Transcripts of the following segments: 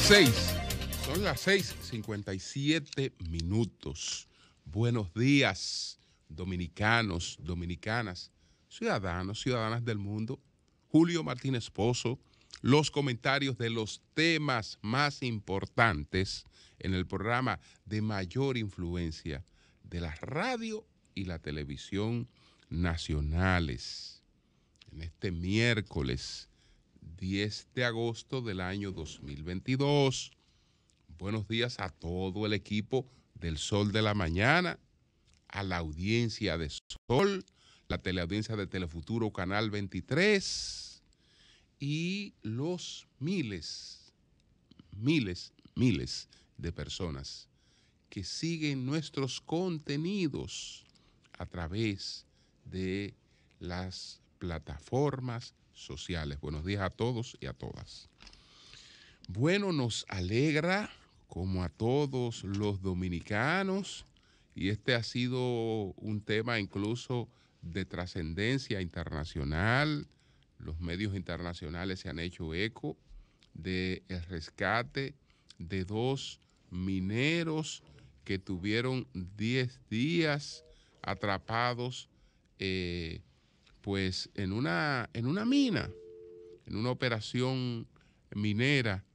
6. Son las 6:57. Buenos días, dominicanos, dominicanas, ciudadanos, ciudadanas del mundo. Julio Martínez Pozo, los comentarios de los temas más importantes en el programa de mayor influencia de la radio y la televisión nacionales. En este miércoles 10 de agosto del año 2022. Buenos días a todo el equipo del Sol de la Mañana, a la audiencia de Sol, la teleaudiencia de Telefuturo Canal 23 y los miles de personas que siguen nuestros contenidos a través de las plataformas sociales. Buenos días a todos y a todas. Bueno, nos alegra, como a todos los dominicanos, y este ha sido un tema incluso de trascendencia internacional. Los medios internacionales se han hecho eco del rescate de 2 mineros que tuvieron 10 días atrapados pues en una mina, en una operación minera.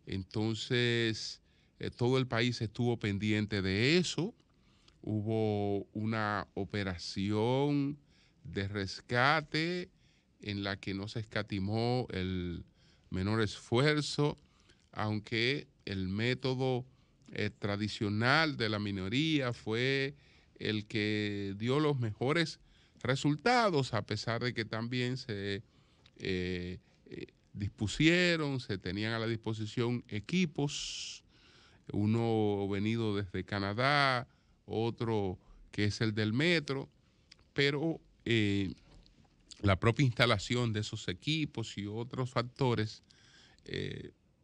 Entonces, todo el país estuvo pendiente de eso. Hubo una operación de rescate en la que no se escatimó el menor esfuerzo, aunque el método tradicional de la minería fue el que dio los mejores resultados, a pesar de que también se dispusieron, se tenían a la disposición equipos, uno venido desde Canadá, otro que es el del metro, pero la propia instalación de esos equipos y otros factores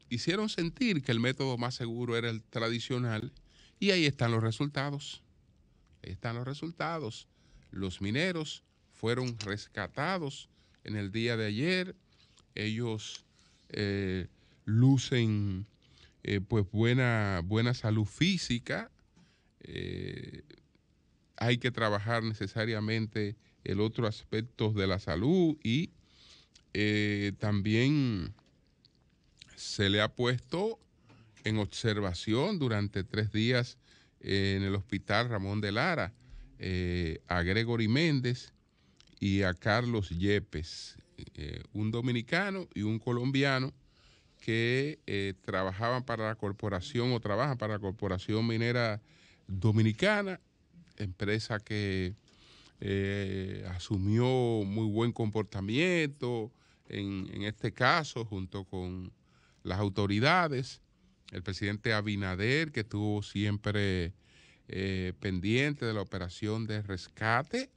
hicieron sentir que el método más seguro era el tradicional, y ahí están los resultados. Ahí están los resultados. Los mineros fueron rescatados en el día de ayer. Ellos lucen pues buena salud física. Hay que trabajar necesariamente el otro aspecto de la salud, y también se le ha puesto en observación durante 3 días en el hospital Ramón de Lara a Gregory Méndez y a Carlos Yepes, un dominicano y un colombiano que trabajaban para la corporación o trabajan para la Corporación Minera Dominicana, empresa que asumió muy buen comportamiento en este caso junto con las autoridades. El presidente Abinader, que estuvo siempre pendiente de la operación de rescate,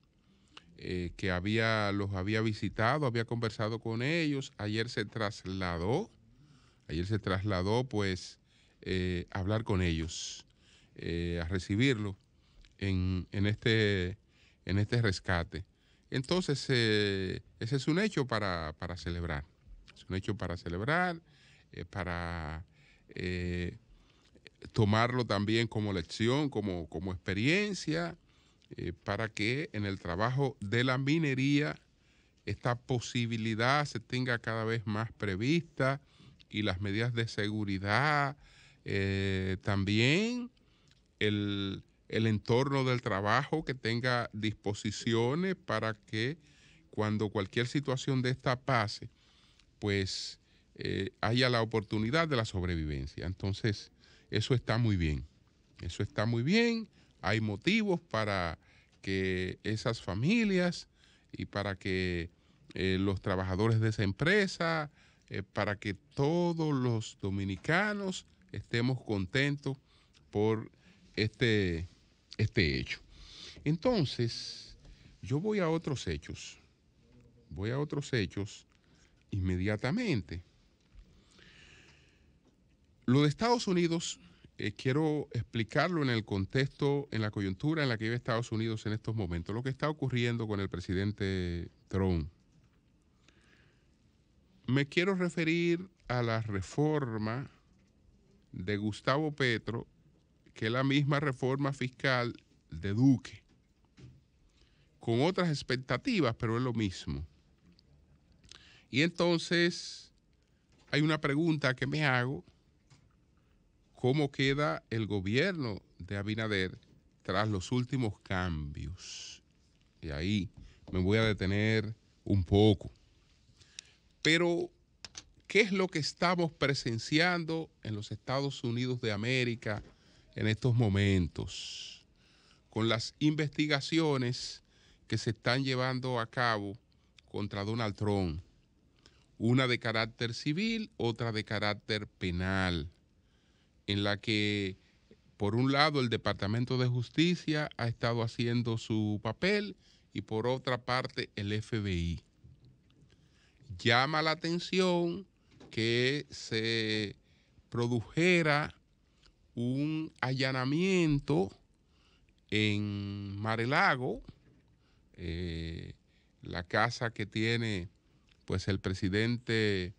que los había visitado, había conversado con ellos. Ayer se trasladó pues a hablar con ellos, a recibirlo en este rescate. Entonces, ese es un hecho para celebrar. Es un hecho para celebrar, para tomarlo también como lección, como experiencia, para que en el trabajo de la minería esta posibilidad se tenga cada vez más prevista, y las medidas de seguridad, también el entorno del trabajo que tenga disposiciones para que cuando cualquier situación de esta pase, pues haya la oportunidad de la sobrevivencia. Entonces, eso está muy bien. Eso está muy bien. Hay motivos para que esas familias y para que los trabajadores de esa empresa, para que todos los dominicanos estemos contentos por este hecho. Entonces, yo voy a otros hechos. Inmediatamente. Lo de Estados Unidos, quiero explicarlo en el contexto, en la coyuntura en la que vive Estados Unidos en estos momentos, lo que está ocurriendo con el presidente Trump. Me quiero referir a la reforma de Gustavo Petro, que es la misma reforma fiscal de Duque, con otras expectativas, pero es lo mismo. Y entonces hay una pregunta que me hago: ¿cómo queda el gobierno de Abinader tras los últimos cambios? Y ahí me voy a detener un poco. Pero, ¿qué es lo que estamos presenciando en los Estados Unidos de América en estos momentos? Con las investigaciones que se están llevando a cabo contra Donald Trump. Una de carácter civil, otra de carácter penal, en la que, por un lado, el Departamento de Justicia ha estado haciendo su papel y, por otra parte, el FBI. Llama la atención que se produjera un allanamiento en Mar-a-Lago, la casa que tiene pues el presidente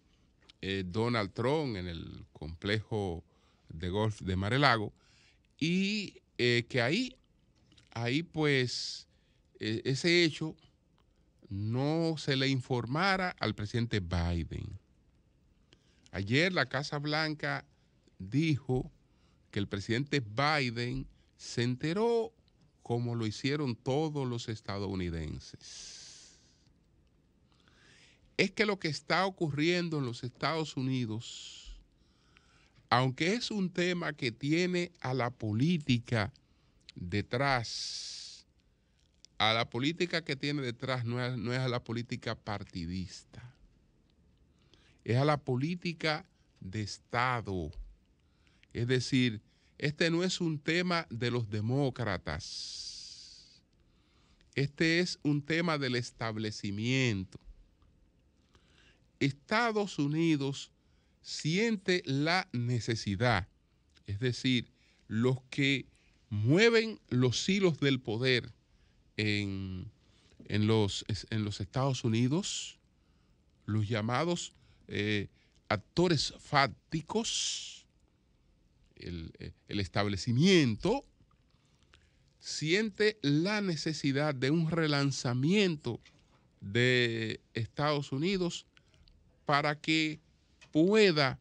Donald Trump en el complejo de golf de Mar-a-Lago, y que ahí pues ese hecho no se le informara al presidente Biden. Ayer la Casa Blanca dijo que el presidente Biden se enteró como lo hicieron todos los estadounidenses. Es que lo que está ocurriendo en los Estados Unidos, aunque es un tema que tiene a la política detrás, a la política que tiene detrás no es a la política partidista, es a la política de Estado. Es decir, este no es un tema de los demócratas, este es un tema del establecimiento. Estados Unidos siente la necesidad, es decir, los que mueven los hilos del poder en los Estados Unidos, los llamados actores fácticos, el establecimiento, siente la necesidad de un relanzamiento de Estados Unidos para que pueda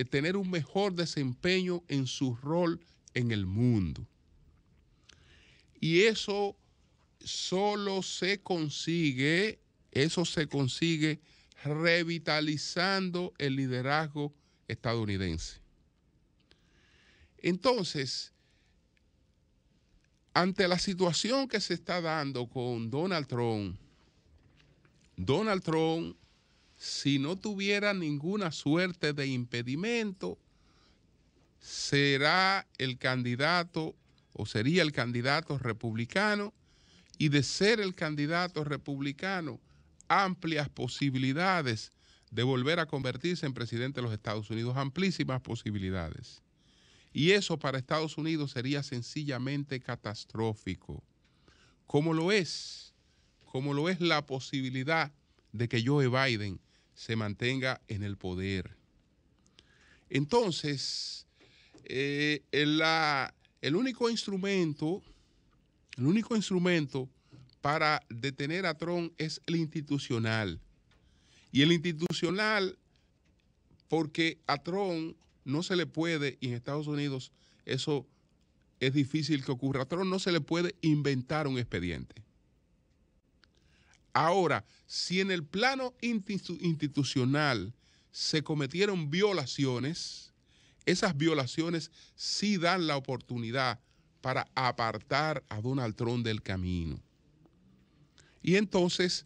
tener un mejor desempeño en su rol en el mundo. Y eso solo se consigue, revitalizando el liderazgo estadounidense. Entonces, ante la situación que se está dando con Donald Trump, si no tuviera ninguna suerte de impedimento, será el candidato o sería el candidato republicano, y de ser el candidato republicano, amplias posibilidades de volver a convertirse en presidente de los Estados Unidos, amplísimas posibilidades. Y eso para Estados Unidos sería sencillamente catastrófico, como lo es la posibilidad de que Joe Biden se mantenga en el poder. Entonces, el único instrumento para detener a Trump es el institucional. Y el institucional, porque a Trump no se le puede, y en Estados Unidos eso es difícil que ocurra, a Trump no se le puede inventar un expediente. Ahora, si en el plano institucional se cometieron violaciones, esas violaciones sí dan la oportunidad para apartar a Donald Trump del camino. Y entonces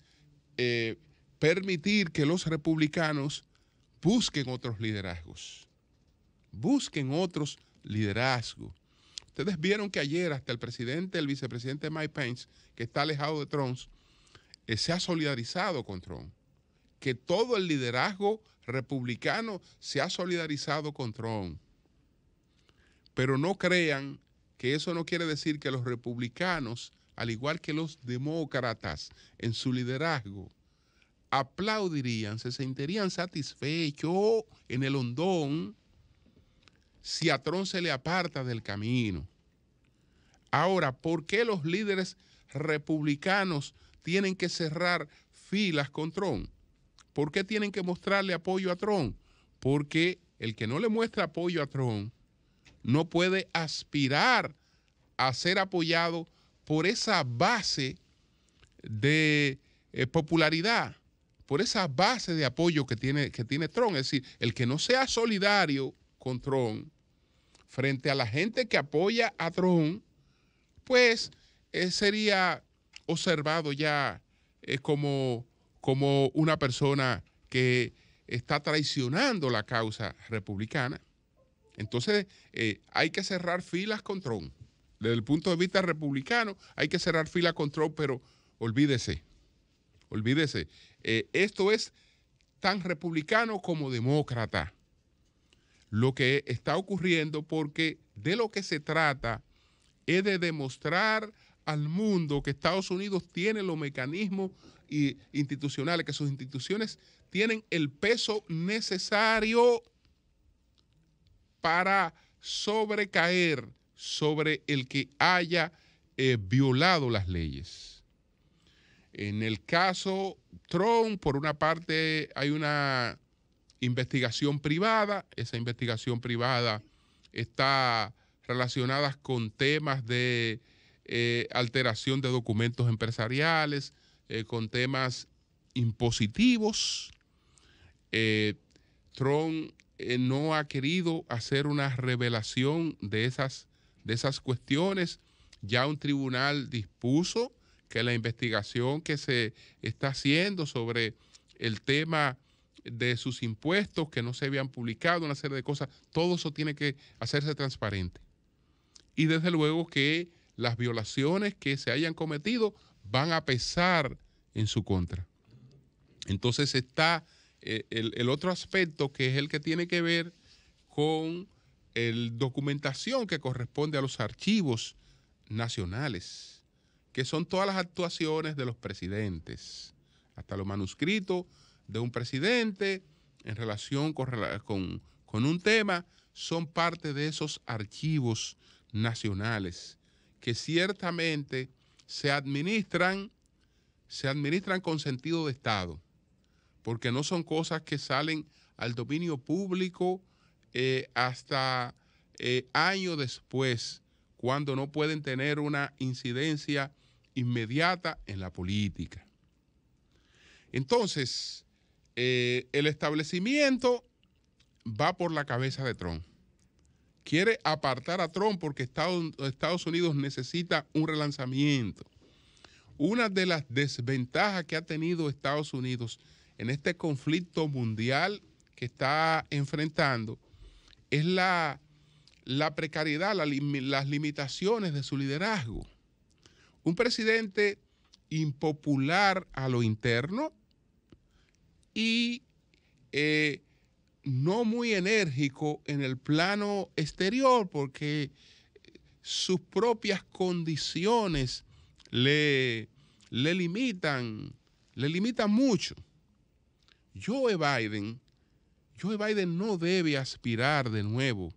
permitir que los republicanos busquen otros liderazgos. Ustedes vieron que ayer hasta el vicepresidente Mike Pence, que está alejado de Trump, se ha solidarizado con Trump. Que todo el liderazgo republicano se ha solidarizado con Trump. Pero no crean que eso no quiere decir que los republicanos, al igual que los demócratas en su liderazgo, aplaudirían, se sentirían satisfechos en el hondón si a Trump se le aparta del camino. Ahora, ¿por qué los líderes republicanos tienen que cerrar filas con Trump? ¿Por qué tienen que mostrarle apoyo a Trump? Porque el que no le muestra apoyo a Trump no puede aspirar a ser apoyado por esa base de popularidad, por esa base de apoyo que tiene Trump. Es decir, el que no sea solidario con Trump frente a la gente que apoya a Trump, pues sería observado ya como una persona que está traicionando la causa republicana. Entonces, hay que cerrar filas con Trump. Desde el punto de vista republicano, hay que cerrar filas con Trump, pero olvídese, esto es tan republicano como demócrata lo que está ocurriendo, porque de lo que se trata es de demostrar al mundo que Estados Unidos tiene los mecanismos institucionales, que sus instituciones tienen el peso necesario para sobrecaer sobre el que haya violado las leyes. En el caso Trump, por una parte hay una investigación privada, esa investigación privada está relacionada con temas de alteración de documentos empresariales, con temas impositivos. Trump no ha querido hacer una revelación de esas cuestiones. Ya un tribunal dispuso que la investigación que se está haciendo sobre el tema de sus impuestos que no se habían publicado, una serie de cosas, todo eso tiene que hacerse transparente. Y desde luego que las violaciones que se hayan cometido van a pesar en su contra. Entonces está el otro aspecto, que es el que tiene que ver con la documentación que corresponde a los archivos nacionales, que son todas las actuaciones de los presidentes, hasta los manuscritos de un presidente en relación con un tema, son parte de esos archivos nacionales que ciertamente se administran con sentido de Estado, porque no son cosas que salen al dominio público hasta años después, cuando no pueden tener una incidencia inmediata en la política. Entonces, el establecimiento va por la cabeza de Trump. Quiere apartar a Trump porque Estados Unidos necesita un relanzamiento. Una de las desventajas que ha tenido Estados Unidos en este conflicto mundial que está enfrentando es la precariedad, las limitaciones de su liderazgo. Un presidente impopular a lo interno y no muy enérgico en el plano exterior, porque sus propias condiciones le limitan mucho. Joe Biden no debe aspirar de nuevo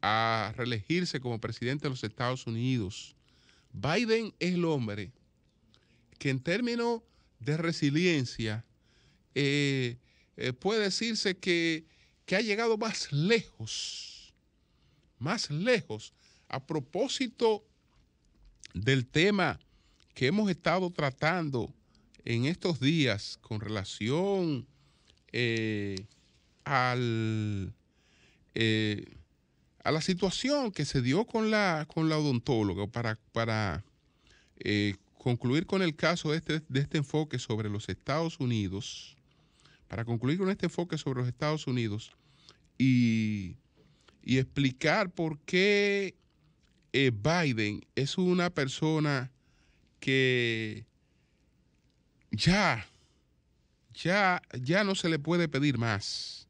a reelegirse como presidente de los Estados Unidos. Biden es el hombre que en términos de resiliencia puede decirse que ha llegado más lejos a propósito del tema que hemos estado tratando en estos días con relación a la situación que se dio con la odontóloga, para concluir con el caso de este enfoque sobre los Estados Unidos, y explicar por qué Biden es una persona que ya no se le puede pedir más.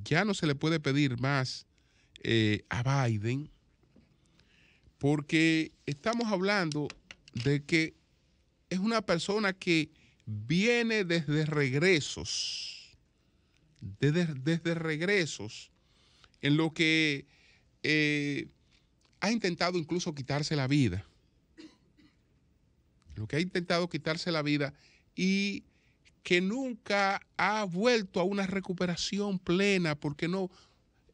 Ya no se le puede pedir más a Biden, porque estamos hablando de que es una persona que viene desde regresos, desde regresos, en lo que ha intentado incluso quitarse la vida. Y que nunca ha vuelto a una recuperación plena, porque no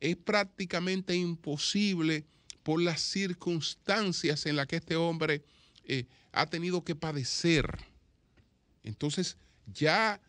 es prácticamente imposible por las circunstancias en las que este hombre ha tenido que padecer. Entonces ya,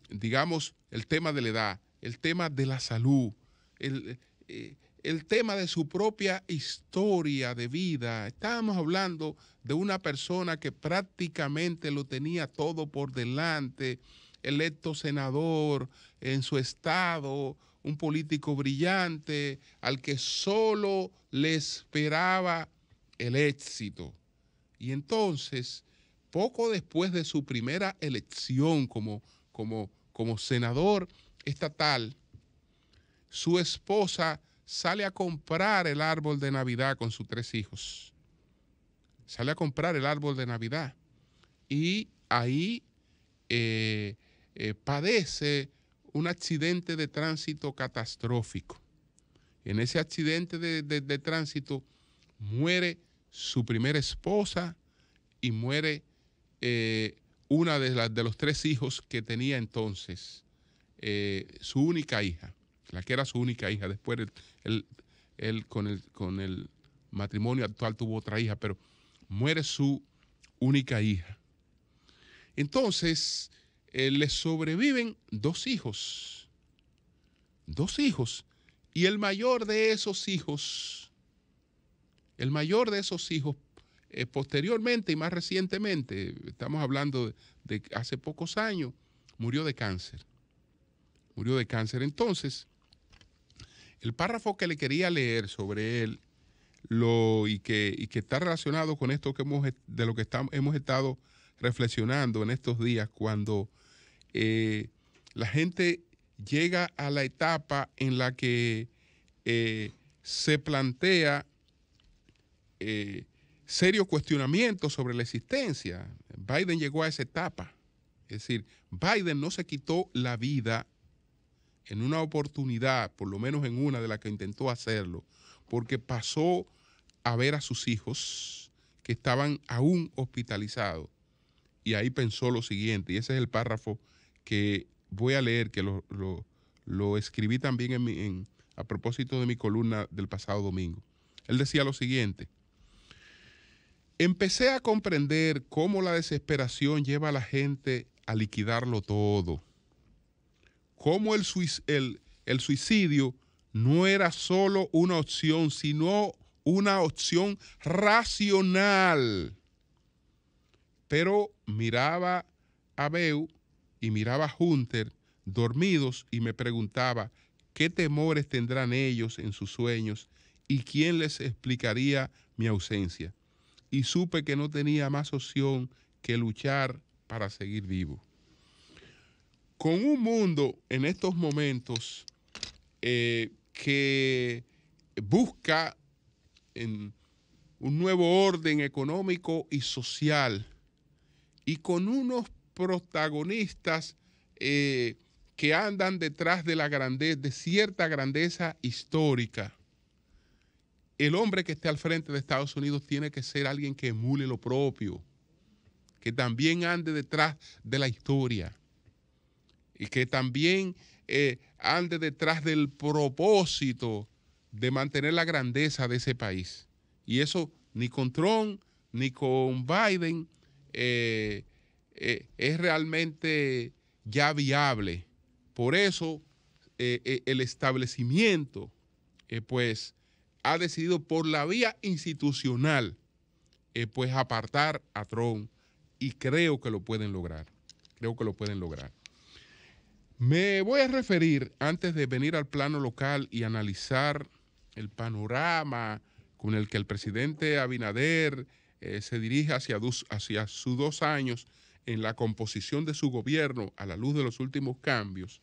digamos, el tema de la edad, el tema de la salud, el tema de su propia historia de vida. Estábamos hablando de una persona que prácticamente lo tenía todo por delante, electo senador en su estado, un político brillante, al que solo le esperaba el éxito. Y entonces, poco después de su primera elección como senador estatal, su esposa sale a comprar el árbol de Navidad con sus 3 hijos. Sale a comprar el árbol de Navidad. Y ahí padece un accidente de tránsito catastrófico. En ese accidente de tránsito muere su primera esposa y muere una de los 3 hijos que tenía entonces, su única hija, la que era su única hija. Después él con el matrimonio actual tuvo otra hija, pero muere su única hija. Entonces, le sobreviven 2 hijos. 2 hijos. Y el mayor de esos hijos, posteriormente y más recientemente, estamos hablando de hace pocos años, murió de cáncer. Entonces, el párrafo que le quería leer sobre él y que está relacionado con esto de lo que hemos estado reflexionando en estos días, cuando la gente llega a la etapa en la que se plantea serios cuestionamientos sobre la existencia. Biden llegó a esa etapa. Es decir, Biden no se quitó la vida en una oportunidad, por lo menos en una de las que intentó hacerlo, porque pasó a ver a sus hijos que estaban aún hospitalizados. Y ahí pensó lo siguiente, y ese es el párrafo que voy a leer, que lo escribí también a propósito de mi columna del pasado domingo. Él decía lo siguiente: empecé a comprender cómo la desesperación lleva a la gente a liquidarlo todo. Cómo el suicidio no era solo una opción, sino una opción racional. Pero miraba a Beau y miraba a Hunter dormidos y me preguntaba qué temores tendrán ellos en sus sueños y quién les explicaría mi ausencia. Y supe que no tenía más opción que luchar para seguir vivo. Con un mundo en estos momentos que busca en un nuevo orden económico y social, y con unos protagonistas que andan detrás de cierta grandeza histórica, el hombre que esté al frente de Estados Unidos tiene que ser alguien que emule lo propio, que también ande detrás de la historia y que también ande detrás del propósito de mantener la grandeza de ese país. Y eso ni con Trump ni con Biden es realmente ya viable. Por eso el establecimiento pues ha decidido por la vía institucional pues apartar a Trump, y creo que lo pueden lograr. Me voy a referir, antes de venir al plano local y analizar el panorama con el que el presidente Abinader se dirige hacia sus 2 años en la composición de su gobierno a la luz de los últimos cambios.